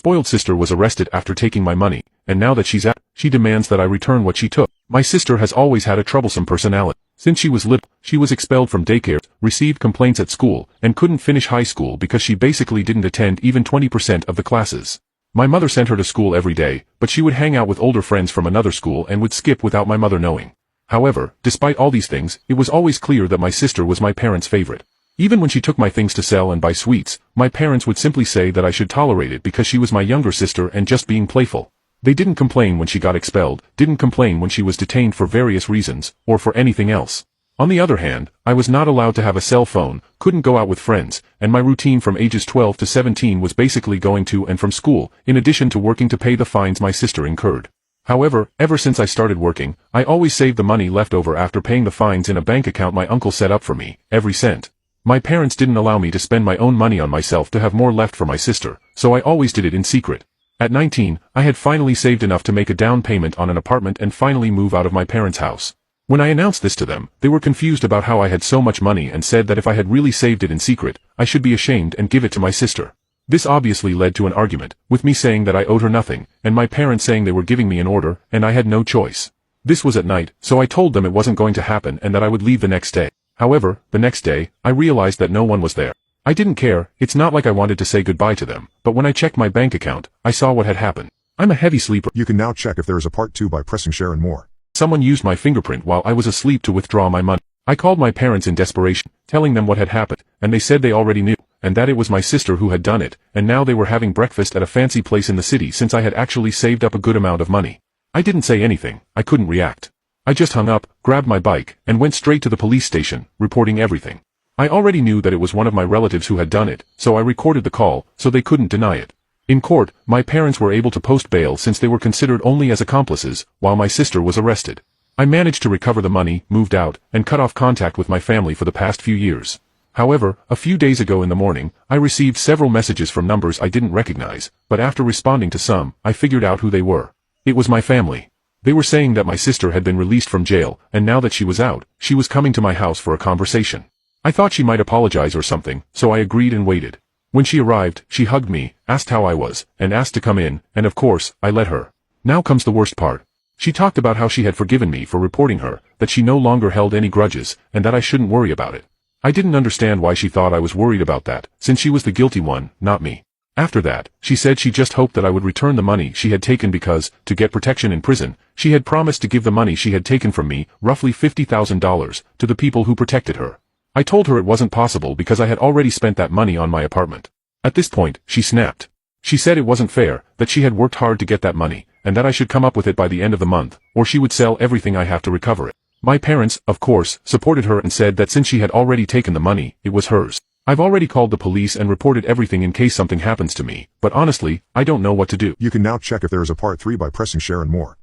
spoiled sister was arrested after taking my money, and now that she's out, she demands that I return what she took. My sister has always had a troublesome personality. Since she was little, she was expelled from daycare, received complaints at school, and couldn't finish high school because she basically didn't attend even 20% of the classes. My mother sent her to school every day, but she would hang out with older friends from another school and would skip without my mother knowing. However, despite all these things, it was always clear that my sister was my parents' favorite. Even when she took my things to sell and buy sweets, my parents would simply say that I should tolerate it because she was my younger sister and just being playful. They didn't complain when she got expelled, didn't complain when she was detained for various reasons, or for anything else. On the other hand, I was not allowed to have a cell phone, couldn't go out with friends, and my routine from ages 12 to 17 was basically going to and from school, in addition to working to pay the fines my sister incurred. However, ever since I started working, I always saved the money left over after paying the fines in a bank account my uncle set up for me, every cent. My parents didn't allow me to spend my own money on myself to have more left for my sister, so I always did it in secret. At 19, I had finally saved enough to make a down payment on an apartment and finally move out of my parents' house. When I announced this to them, they were confused about how I had so much money and said that if I had really saved it in secret, I should be ashamed and give it to my sister. This obviously led to an argument, with me saying that I owed her nothing, and my parents saying they were giving me an order, and I had no choice. This was at night, so I told them it wasn't going to happen and that I would leave the next day. However, the next day, I realized that no one was there. I didn't care, it's not like I wanted to say goodbye to them, but when I checked my bank account, I saw what had happened. I'm a heavy sleeper. You can now check if there is a part 2 by pressing share and more. Someone used my fingerprint while I was asleep to withdraw my money. I called my parents in desperation, telling them what had happened, and they said they already knew, and that it was my sister who had done it, and now they were having breakfast at a fancy place in the city since I had actually saved up a good amount of money. I didn't say anything, I couldn't react. I just hung up, grabbed my bike, and went straight to the police station, reporting everything. I already knew that it was one of my relatives who had done it, so I recorded the call, so they couldn't deny it. In court, my parents were able to post bail since they were considered only as accomplices, while my sister was arrested. I managed to recover the money, moved out, and cut off contact with my family for the past few years. However, a few days ago in the morning, I received several messages from numbers I didn't recognize, but after responding to some, I figured out who they were. It was my family. They were saying that my sister had been released from jail, and now that she was out, she was coming to my house for a conversation. I thought she might apologize or something, so I agreed and waited. When she arrived, she hugged me, asked how I was, and asked to come in, and of course, I let her. Now comes the worst part. She talked about how she had forgiven me for reporting her, that she no longer held any grudges, and that I shouldn't worry about it. I didn't understand why she thought I was worried about that, since she was the guilty one, not me. After that, she said she just hoped that I would return the money she had taken because, to get protection in prison, she had promised to give the money she had taken from me, roughly $50,000, to the people who protected her. I told her it wasn't possible because I had already spent that money on my apartment. At this point, she snapped. She said it wasn't fair, that she had worked hard to get that money, and that I should come up with it by the end of the month, or she would sell everything I have to recover it. My parents, of course, supported her and said that since she had already taken the money, it was hers. I've already called the police and reported everything in case something happens to me, but honestly, I don't know what to do. You can now check if there is a part 3 by pressing share and more.